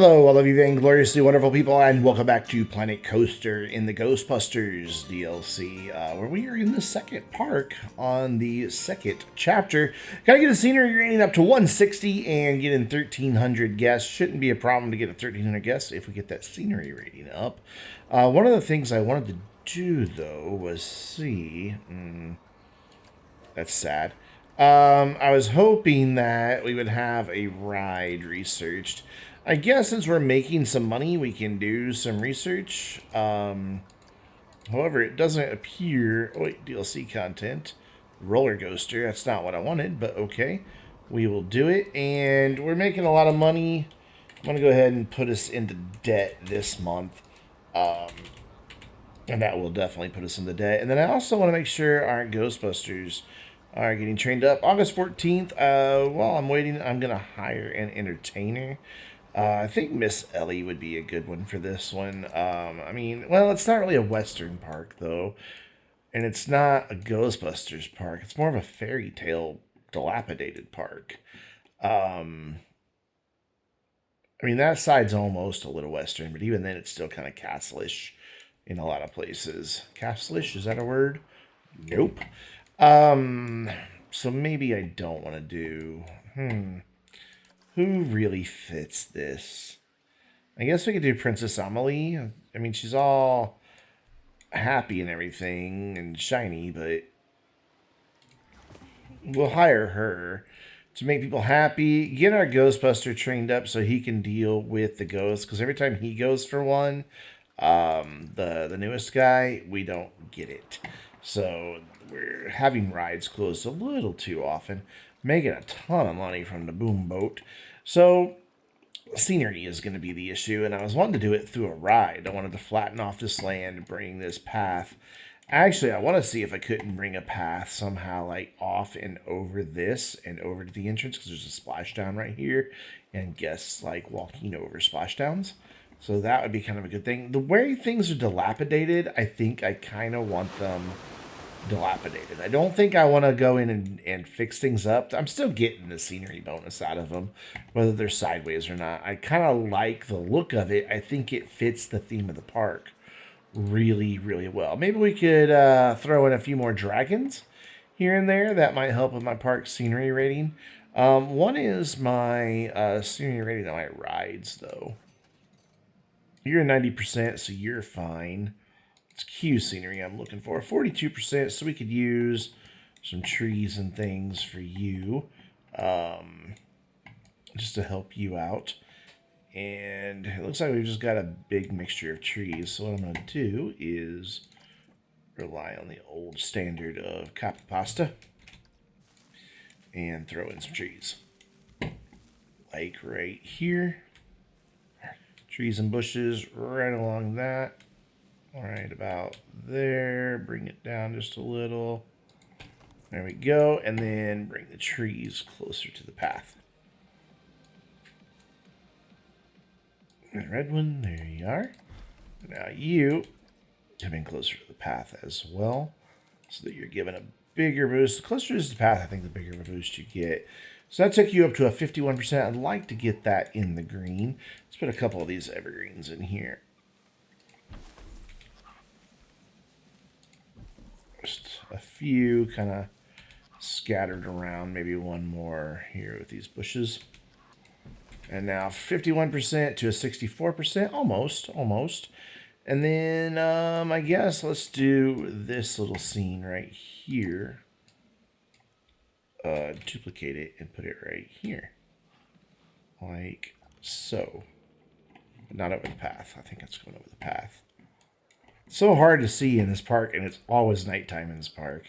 Hello, all of you vaingloriously wonderful people, and welcome back to Planet Coaster in the Ghostbusters DLC, where we are in the second park on the second chapter. Gotta get a scenery rating up to 160 and get in 1,300 guests. Shouldn't be a problem to get a 1,300 guests if we get that scenery rating up. One of the things I wanted to do, though, was see... that's sad. I was hoping that we would have a ride researched. I guess since we're making some money, we can do some research. However, it doesn't appear... Oh, wait, DLC content. Roller coaster. That's not what I wanted, but okay. We will do it, and we're making a lot of money. I'm going to go ahead and put us into debt this month. And that will definitely put us in the debt. And then I also want to make sure our Ghostbusters are getting trained up. August 14th, while I'm waiting, I'm going to hire an entertainer. I think Miss Ellie would be a good one for this one. I mean, well, it's not really a Western park, though. And it's not a Ghostbusters park. It's more of a fairy tale, dilapidated park. I mean, that side's almost a little Western, but even then, it's still kind of castle-ish in a lot of places. Castle-ish, is that a word? Nope. So maybe I don't want to do... Who really fits this? I guess we could do Princess Amelie. I mean, she's all happy and everything and shiny, but we'll hire her to make people happy. Get our Ghostbuster trained up so he can deal with the ghosts. Because every time he goes for one, the newest guy, we don't get it. So we're having rides closed a little too often, making a ton of money from the boom boat. So scenery is going to be the issue, and I was wanting to do it through a ride. I wanted to flatten off this land, bring this path. Actually, I want to see if I couldn't bring a path somehow like off and over this and over to the entrance, because there's a splashdown right here, and guests like walking over splashdowns. So that would be kind of a good thing. The way things are dilapidated, I think I kind of want them dilapidated. I don't think I want to go in and fix things up. I'm still getting the scenery bonus out of them, whether they're sideways or not. I kind of like the look of it. I think it fits the theme of the park really, really well. Maybe we could throw in a few more dragons here and there. That might help with my park scenery rating. One is my scenery rating on my rides, though. You're 90%, so you're fine. It's Q scenery I'm looking for. 42%, so we could use some trees and things for you. Just to help you out. And it looks like we've just got a big mixture of trees. So what I'm going to do is rely on the old standard of copy pasta. And throw in some trees. Like right here. Trees and bushes right along that. All right, about there. Bring it down just a little. There we go. And then bring the trees closer to the path. The red one, there you are. Now you come in closer to the path as well, so that you're given a bigger boost. The closer to the path, I think the bigger of a boost you get. So that took you up to a 51%. I'd like to get that in the green. Let's put a couple of these evergreens in here. Just a few kind of scattered around. Maybe one more here with these bushes. And now 51% to a 64%. Almost. And then I guess let's do this little scene right here. Duplicate it and put it right here. Like so. But not over the path. I think it's going over the path. It's so hard to see in this park, and it's always nighttime in this park.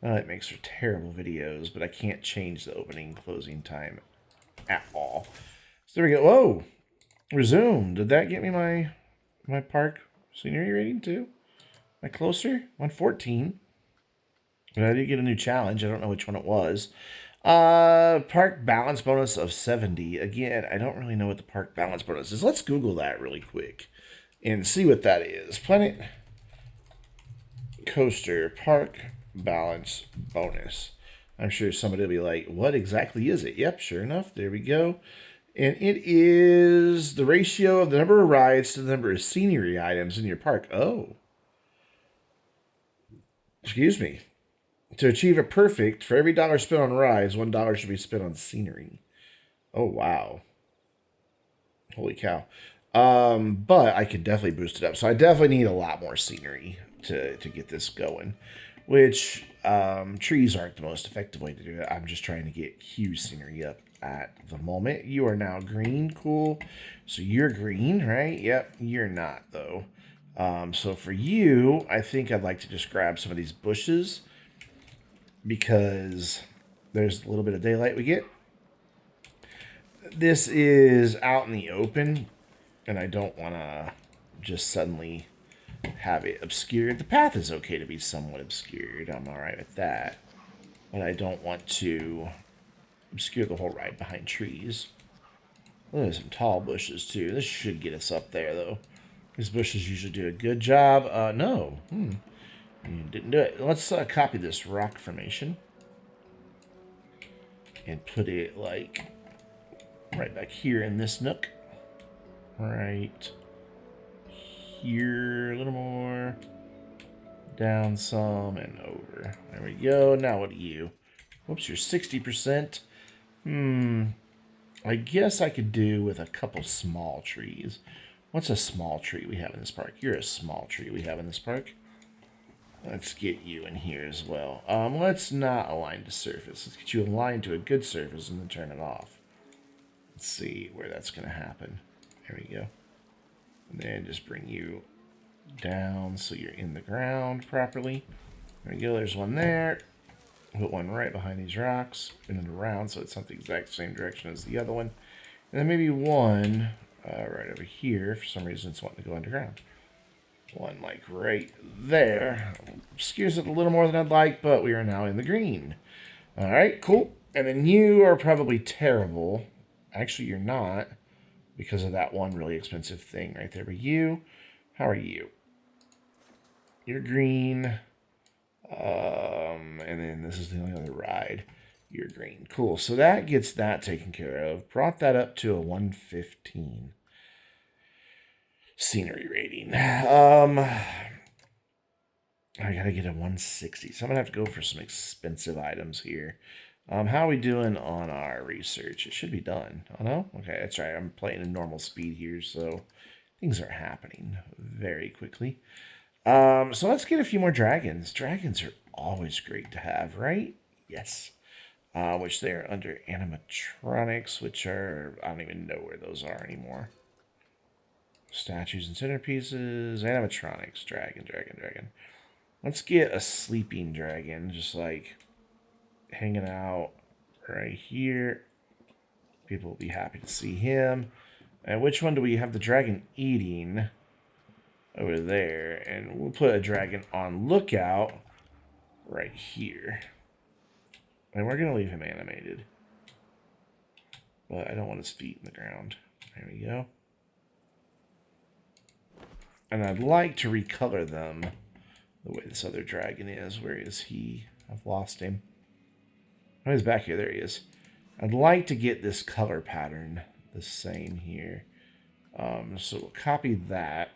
It makes for terrible videos, but I can't change the opening and closing time at all. So there we go. Whoa! Resume. Did that get me my park scenery rating too? Am I closer? 114. But I did get a new challenge. I don't know which one it was. Park balance bonus of 70. Again, I don't really know what the park balance bonus is. Let's Google that really quick and see what that is. Planet Coaster Park Balance Bonus. I'm sure somebody will be like, what exactly is it? Yep, sure enough. There we go. And it is the ratio of the number of rides to the number of scenery items in your park. Oh, excuse me. To achieve a perfect, for every dollar spent on rides, $1 should be spent on scenery. Oh, wow. Holy cow. But I could definitely boost it up. So I definitely need a lot more scenery to get this going. Which trees aren't the most effective way to do it. I'm just trying to get huge scenery up at the moment. You are now green. Cool. So you're green, right? Yep. You're not, though. So for you, I think I'd like to just grab some of these bushes because there's a little bit of daylight we get. This is out in the open, and I don't want to just suddenly have it obscured. The path is okay to be somewhat obscured. I'm all right with that. But I don't want to obscure the whole ride behind trees. Oh, there's some tall bushes, too. This should get us up there, though. These bushes usually do a good job. No. You didn't do it. Let's copy this rock formation. And put it, like, right back here in this nook. Right here, a little more. Down some and over. There we go. Now what are you? Whoops, you're 60%. I guess I could do with a couple small trees. What's a small tree we have in this park? You're a small tree we have in this park. Let's get you in here as well. Let's not align to surface. Let's get you aligned to a good surface and then turn it off. Let's see where that's going to happen. There we go. And then just bring you down so you're in the ground properly. There we go. There's one there. Put one right behind these rocks. Spin it around so it's not the exact same direction as the other one. And then maybe one right over here. For some reason, it's wanting to go underground. One like right there. Obscures it a little more than I'd like, but we are now in the green. All right, cool. And then you are probably terrible. Actually, you're not because of that one really expensive thing right there. But you, how are you? You're green. And then this is the only other ride. You're green. Cool. So that gets that taken care of. Brought that up to a 115 scenery rating. I gotta get a 160. So I'm gonna have to go for some expensive items here. How are we doing on our research? It should be done. Oh no? Okay, that's right. I'm playing in normal speed here, so things are happening very quickly. So let's get a few more dragons. Dragons are always great to have, right? Yes. Which they're under animatronics, which are, I don't even know where those are anymore. Statues and centerpieces, animatronics, dragon. Let's get a sleeping dragon, just like hanging out right here. People will be happy to see him. And which one do we have the dragon eating? Over there. And we'll put a dragon on lookout right here. And we're going to leave him animated. But I don't want his feet in the ground. There we go. And I'd like to recolor them the way this other dragon is. Where is he? I've lost him. Oh, he's back here. There he is. I'd like to get this color pattern the same here. So we'll copy that.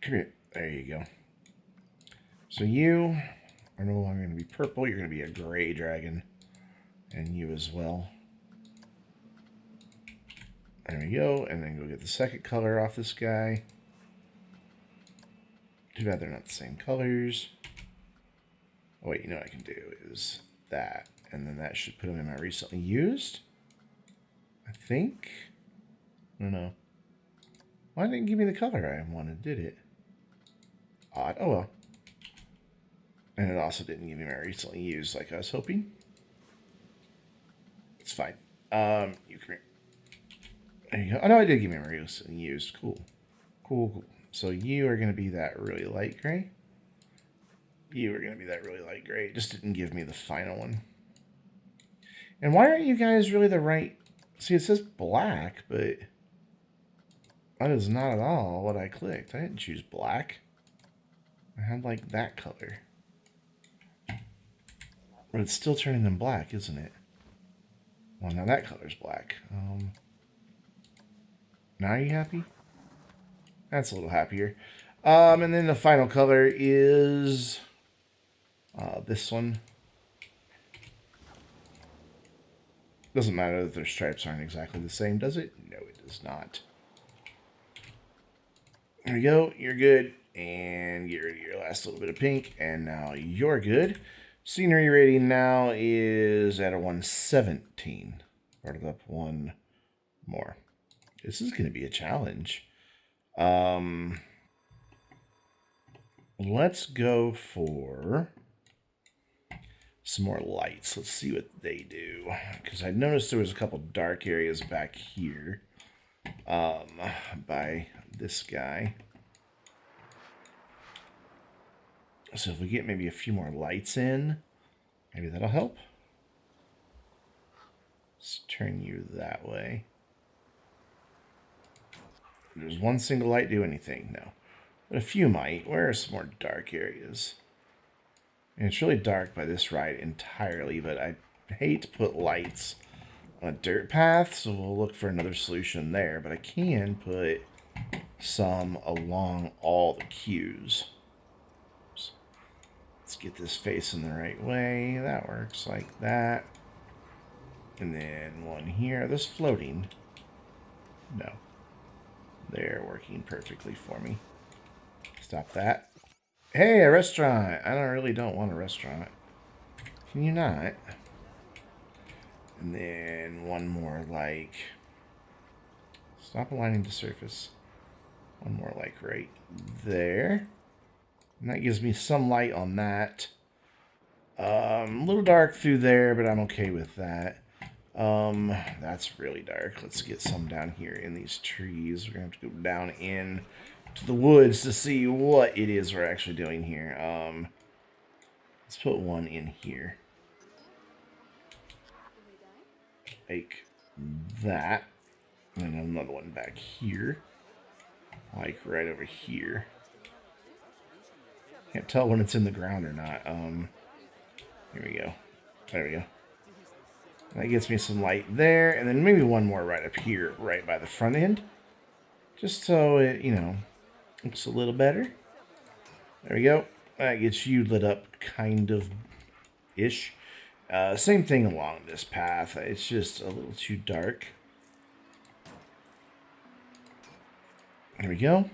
Come here. There you go. So you are no longer going to be purple. You're going to be a gray dragon. And you as well. There we go. And then go get the second color off this guy. Too bad they're not the same colors. Oh, wait, you know what I can do is that. And then that should put them in my recently used. I think. I don't know. Why didn't it give me the color I wanted, did it? Odd. Oh, well. And it also didn't give me my recently used like I was hoping. It's fine. You come here. There you go. Oh, no, I did give me my recently used. Cool. Cool. So you are going to be that really light gray. You are going to be that really light gray. It just didn't give me the final one. And why aren't you guys really the right... See, it says black, but... That is not at all what I clicked. I didn't choose black. I had, like, that color. But it's still turning them black, isn't it? Well, now that color's black. Now are you happy? That's a little happier. And then the final color is this one. Doesn't matter that their stripes aren't exactly the same, does it? No, it does not. There we go. You're good. And get rid of your last little bit of pink. And now you're good. Scenery rating now is at a 117. Brought it up one more. This is going to be a challenge. Let's go for some more lights. Let's see what they do. Because I noticed there was a couple dark areas back here by this guy. So if we get maybe a few more lights in, maybe that'll help. Let's turn you that way. Does one single light do anything? No. But a few might. Where are some more dark areas? And it's really dark by this ride entirely, but I hate to put lights on a dirt path, so we'll look for another solution there. But I can put some along all the queues. Let's get this facing the right way. That works like that. And then one here. Are those floating? No. They're working perfectly for me. Stop that. Hey, a restaurant. I don't want a restaurant. Can you not? And then one more like... Stop aligning to surface. One more like right there. And that gives me some light on that. A little dark through there, but I'm okay with that. That's really dark. Let's get some down here in these trees. We're going to have to go down in to the woods to see what it is we're actually doing here. Let's put one in here. Like that. And another one back here. Like right over here. Can't tell when it's in the ground or not. Here we go. There we go. That gets me some light there, and then maybe one more right up here, right by the front end. Just so it, looks a little better. There we go. That gets you lit up kind of-ish. Same thing along this path. It's just a little too dark. There we go.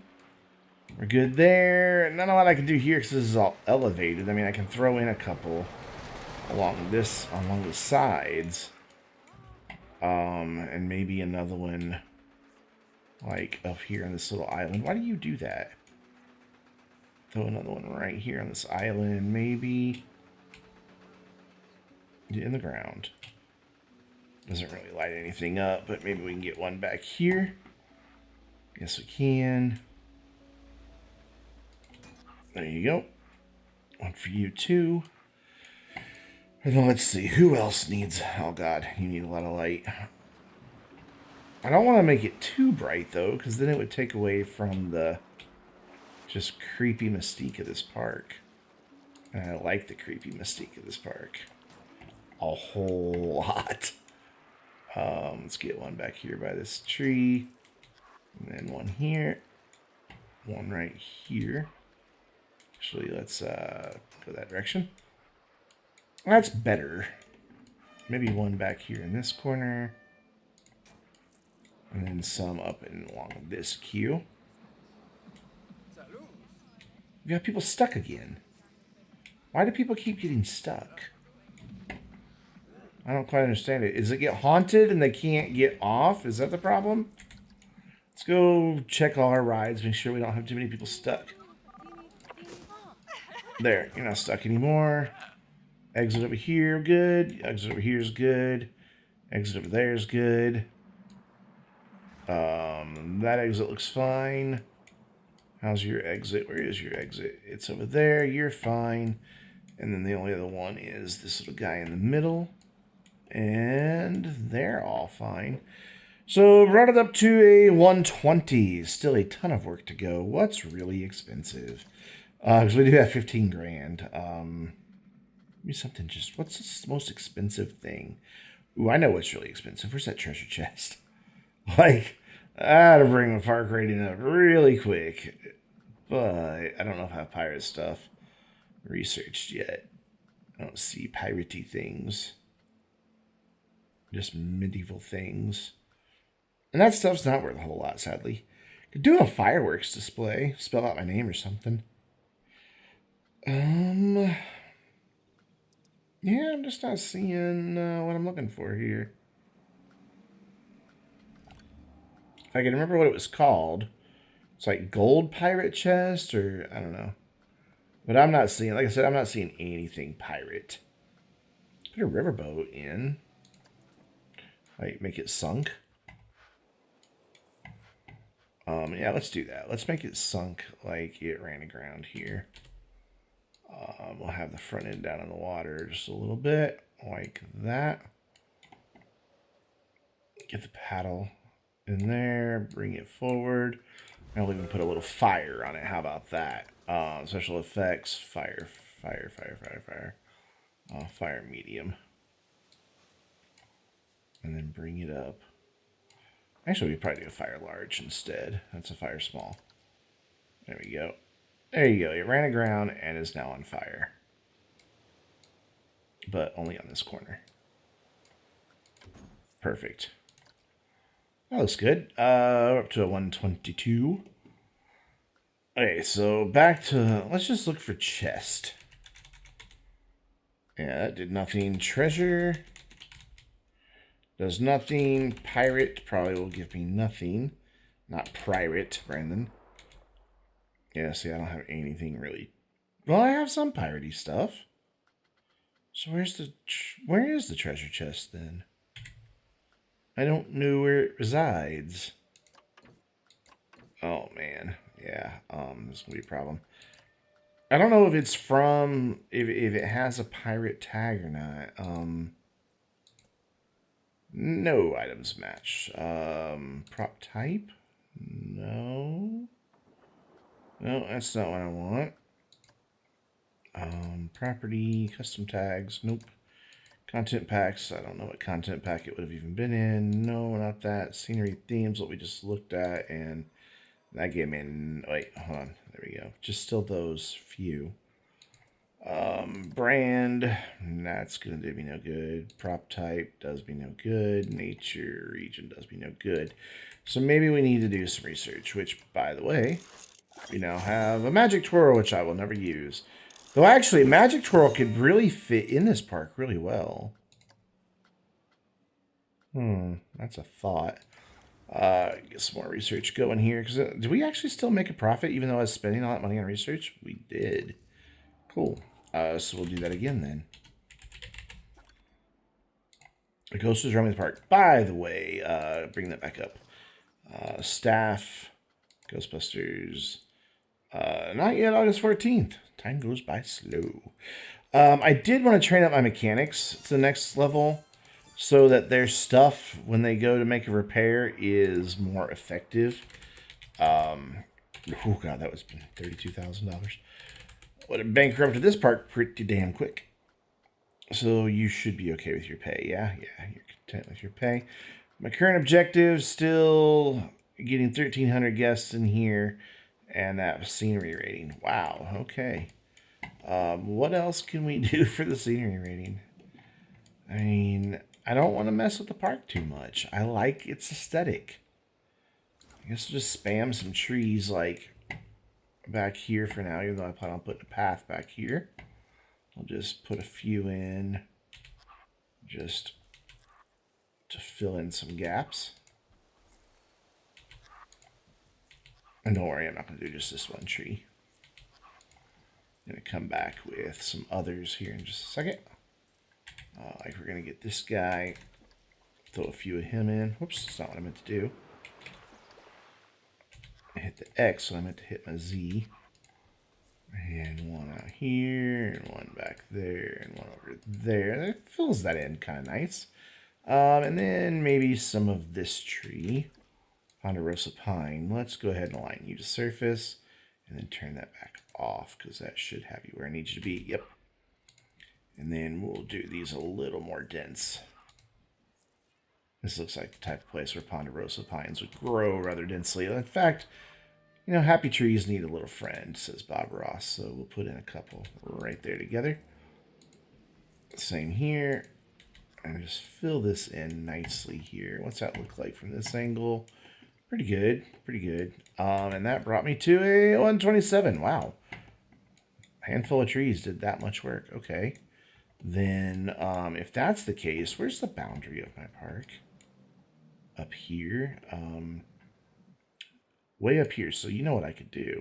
We're good there. Not a lot I can do here because this is all elevated. I mean, I can throw in a couple along the sides. And maybe another one like up here on this little island. Why do you do that? Throw another one right here on this island, maybe. In the ground. Doesn't really light anything up, but maybe we can get one back here. Yes, we can. There you go. One for you too. And then let's see, who else needs... Oh god, you need a lot of light. I don't want to make it too bright though, because then it would take away from the just creepy mystique of this park. And I like the creepy mystique of this park. A whole lot. Let's get one back here by this tree. And then one here. One right here. Actually, let's go that direction. That's better. Maybe one back here in this corner. And then some up and along this queue. We got people stuck again. Why do people keep getting stuck? I don't quite understand it. Is it get haunted and they can't get off? Is that the problem? Let's go check all our rides. Make sure we don't have too many people stuck. There. You're not stuck anymore. Exit over here, good. Exit over here is good. Exit over there is good. That exit looks fine. How's your exit? Where is your exit? It's over there. You're fine. And then the only other one is this little guy in the middle. And they're all fine. So brought it up to a 120. Still a ton of work to go. What's really expensive? Because we do have 15 grand. Maybe something just... What's the most expensive thing Ooh, I know what's really expensive. Where's that treasure chest? Like, I had to bring the park rating up really quick. But I don't know if I have pirate stuff researched yet. I don't see piratey things. Just medieval things. And that stuff's not worth a whole lot, sadly. Could do a fireworks display. Spell out my name or something. Yeah, I'm just not seeing what I'm looking for here. If I can remember what it was called. It's like gold pirate chest or I don't know. But I'm not seeing, like I said, I'm not seeing anything pirate. Put a riverboat in. Like make it sunk. Yeah, let's do that. Let's make it sunk like it ran aground here. We'll have the front end down in the water just a little bit, like that. Get the paddle in there, bring it forward. I'll even put a little fire on it. How about that? Special effects, fire, fire, fire, fire, fire. Fire medium. And then bring it up. Actually, we probably do a fire large instead. That's a fire small. There we go. There you go. It ran aground and is now on fire. But only on this corner. Perfect. That looks good. We're up to a 122. Okay, so back to... Let's just look for chest. Yeah, that did nothing. Treasure... Does nothing. Pirate probably will give me nothing. Not pirate, Brandon. Yeah, see, I don't have anything really. Well, I have some piratey stuff. So where is the treasure chest then? I don't know where it resides. Oh man, yeah. This is gonna be a problem. I don't know if it's from if it has a pirate tag or not. No items match. Prop type? No. No, that's not what I want. Property, custom tags, nope. Content packs, I don't know what content pack it would have even been in. No, not that. Scenery themes, what we just looked at, and that gave me, wait, hold on, there we go. Just still those few. Brand, that's gonna do me no good. Prop type does me no good. Nature region does me no good. So maybe we need to do some research, which, by the way, we now have a magic twirl, which I will never use. Though actually, magic twirl could really fit in this park really well. That's a thought. Get some more research going here. Because did we actually still make a profit even though I was spending all that money on research? We did. Cool. So we'll do that again then. The Ghost is roaming the park. By the way, bring that back up. Staff, Ghostbusters. Not yet August 14th. Time goes by slow. I did want to train up my mechanics to the next level so that their stuff, when they go to make a repair, is more effective. Oh, God, that was $32,000. Would have bankrupted this park pretty damn quick. So you should be okay with your pay, yeah? Yeah, you're content with your pay. My current objective, still getting 1,300 guests in here. And that scenery rating. Wow, okay. What else can we do for the scenery rating? I mean, I don't want to mess with the park too much. I like its aesthetic. I guess we'll just spam some trees like back here for now, even though I plan on putting a path back here. I'll just put a few in just to fill in some gaps. And don't worry, I'm not going to do just this one tree. I'm going to come back with some others here in just a second. Like we're going to get this guy, throw a few of him in. Whoops, that's not what I meant to do. I hit the X, so I meant to hit my Z. And one out here, and one back there, and one over there. That fills that in kind of nice. And then maybe some of this tree. Ponderosa Pine. Let's go ahead and align you to surface and then turn that back off because that should have you where I need you to be. Yep. And then we'll do these a little more dense. This looks like the type of place where ponderosa pines would grow rather densely. In fact, you know, happy trees need a little friend, says Bob Ross. So we'll put in a couple right there together. Same here. And just fill this in nicely here. What's that look like from this angle? Pretty good. Pretty good. And that brought me to a 127. Wow. Handful of trees did that much work. Okay. Then, if that's the case, where's the boundary of my park? Up here. Way up here. So you know what I could do?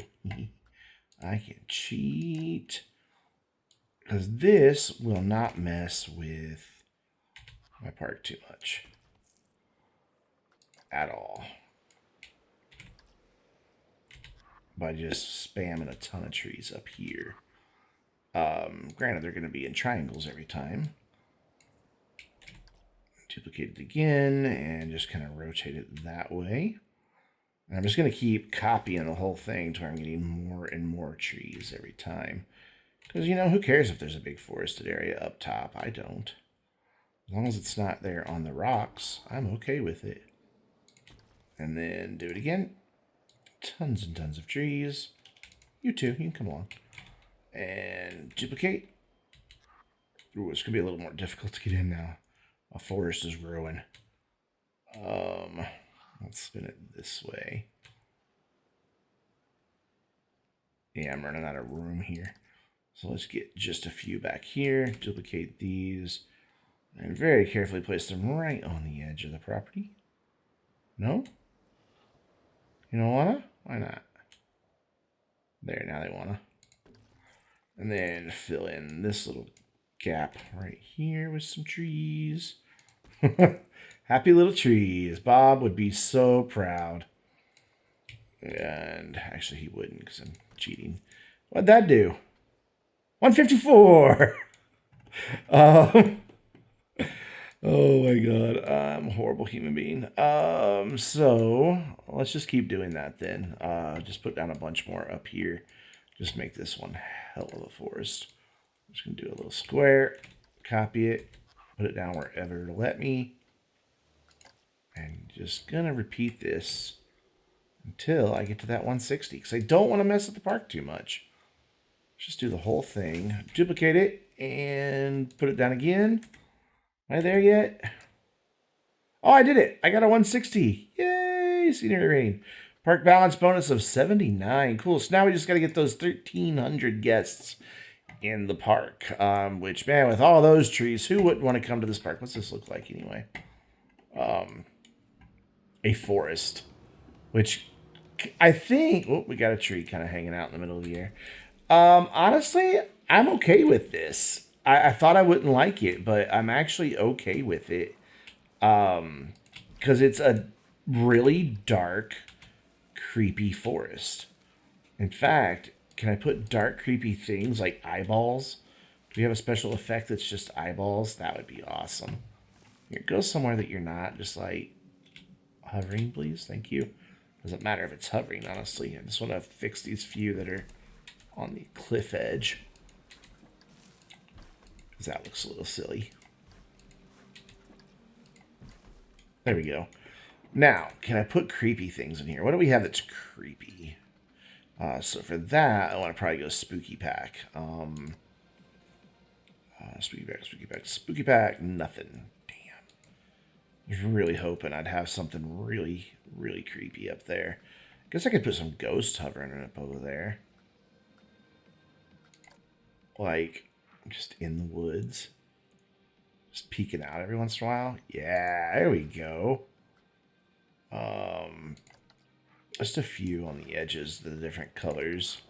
I can cheat. Because this will not mess with my park too much. At all. By just spamming a ton of trees up here. Granted, they're going to be in triangles every time. Duplicate it again and just kind of rotate it that way. And I'm just going to keep copying the whole thing to where I'm getting more and more trees every time. Because, you know, who cares if there's a big forested area up top? I don't. As long as it's not there on the rocks, I'm okay with it. And then do it again. Tons and tons of trees. You too, you can come along. And duplicate. Ooh, it's going to be a little more difficult to get in now. A forest is growing. Let's spin it this way. Yeah, I'm running out of room here. So let's get just a few back here. Duplicate these. And very carefully place them right on the edge of the property. No? You don't wanna? Why not? There, now they wanna. And then fill in this little gap right here with some trees. Happy little trees. Bob would be so proud. And actually he wouldn't because I'm cheating. What'd that do? 154! Oh my god, I'm a horrible human being. So let's just keep doing that then. Just put down a bunch more up here. Just make this one hell of a forest. I'm just gonna do a little square, copy it, put it down wherever it'll let me. And just gonna repeat this until I get to that 160. Because I don't want to mess with the park too much. Just do the whole thing, duplicate it, and put it down again. Am I there yet? Oh, I did it. I got a 160. Yay, scenery rating. Park balance bonus of 79. Cool. So now we just got to get those 1,300 guests in the park. Which, man, with all those trees, who wouldn't want to come to this park? What's this look like anyway? A forest. Which I think... Oh, we got a tree kind of hanging out in the middle of the air. Honestly, I'm okay with this. I thought I wouldn't like it, but I'm actually okay with it. Because it's a really dark, creepy forest. In fact, can I put dark, creepy things like eyeballs? Do we have a special effect that's just eyeballs? That would be awesome. Here, go somewhere that you're not just like hovering, please. Thank you. Doesn't matter if it's hovering, honestly. I just want to fix these few that are on the cliff edge. Because that looks a little silly. There we go. Now, can I put creepy things in here? What do we have that's creepy? So for that, I want to probably go spooky pack. Spooky pack, nothing. Damn. I was really hoping I'd have something really, really creepy up there. Guess I could put some ghosts hovering up over there. Like, just in the woods. Just peeking out every once in a while. Yeah, there we go. Just a few on the edges, the different colors.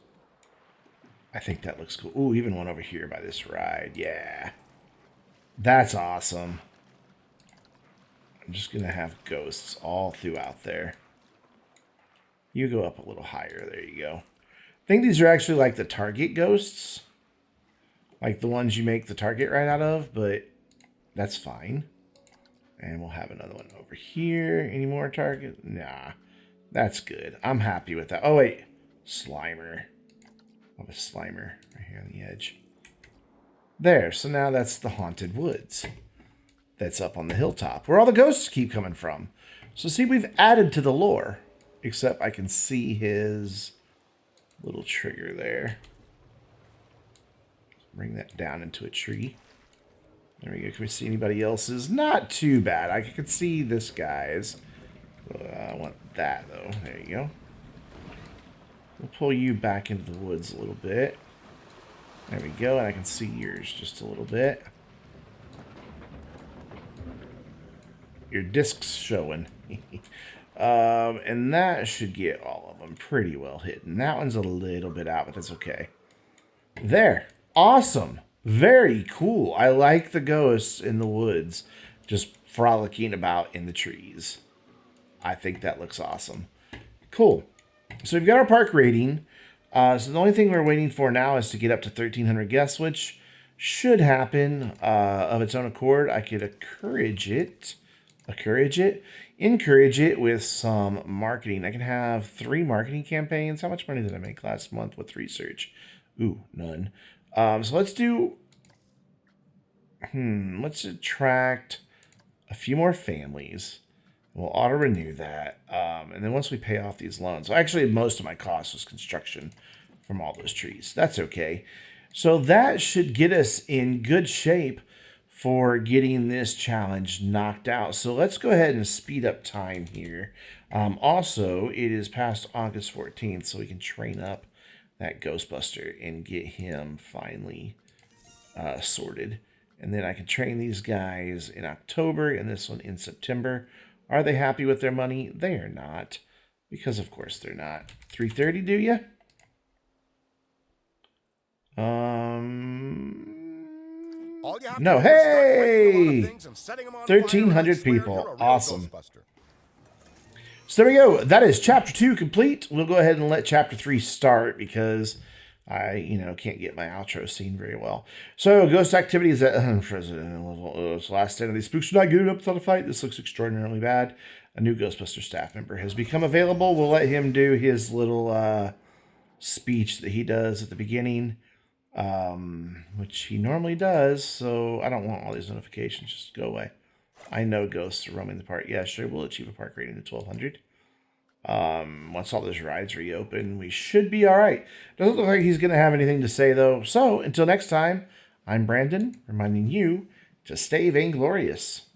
I think that looks cool. Ooh, even one over here by this ride. Yeah. That's awesome. I'm just going to have ghosts all throughout there. You go up a little higher. There you go. I think these are actually like the Target ghosts. Like the ones you make the Target right out of, but that's fine. And we'll have another one over here. Any more Target? Nah. That's good. I'm happy with that. Oh, wait. Slimer. Oh, a Slimer right here on the edge. There. So now that's the Haunted Woods. that's up on the hilltop, where all the ghosts keep coming from. So see, we've added to the lore. Except I can see his little trigger there. Bring that down into a tree. There we go. Can we see anybody else's? Not too bad. I can see this guy's. I want that, though. There you go. We'll pull you back into the woods a little bit. There we go. And I can see yours just a little bit. Your disc's showing. And that should get all of them pretty well hidden. That one's a little bit out, but that's okay. There. Awesome. Very cool. I like the ghosts in the woods just frolicking about in the trees. I think that looks awesome. Cool. So we've got our park rating. So the only thing we're waiting for now is to get up to 1,300 guests, which should happen of its own accord. I could encourage it with some marketing. I can have 3 marketing campaigns. How much money did I make last month with research? Ooh, none. So let's do, let's attract a few more families. We'll auto-renew that. And then once we pay off these loans, actually most of my cost was construction from all those trees. That's okay. So that should get us in good shape for getting this challenge knocked out. So let's go ahead and speed up time here. Also, it is past August 14th, so we can train up that Ghostbuster and get him finally sorted. And then I can train these guys in October and this one in September. Are they happy with their money? They are not. Because, of course, they're not. 330, do you? No. Hey! 1,300 people. Awesome. So there we go. That is Chapter 2 complete. We'll go ahead and let Chapter 3 start because I, can't get my outro scene very well. So, ghost activities at President level. It's the last stand of these spooks are not good enough to fight. This looks extraordinarily bad. A new Ghostbuster staff member has become available. We'll let him do his little speech that he does at the beginning, which he normally does. So, I don't want all these notifications. Just go away. I know ghosts are roaming the park. Yeah, sure, we'll achieve a park rating of 1,200. Once all those rides reopen, we should be all right. Doesn't look like he's going to have anything to say, though. So, until next time, I'm Brandon, reminding you to stay vainglorious.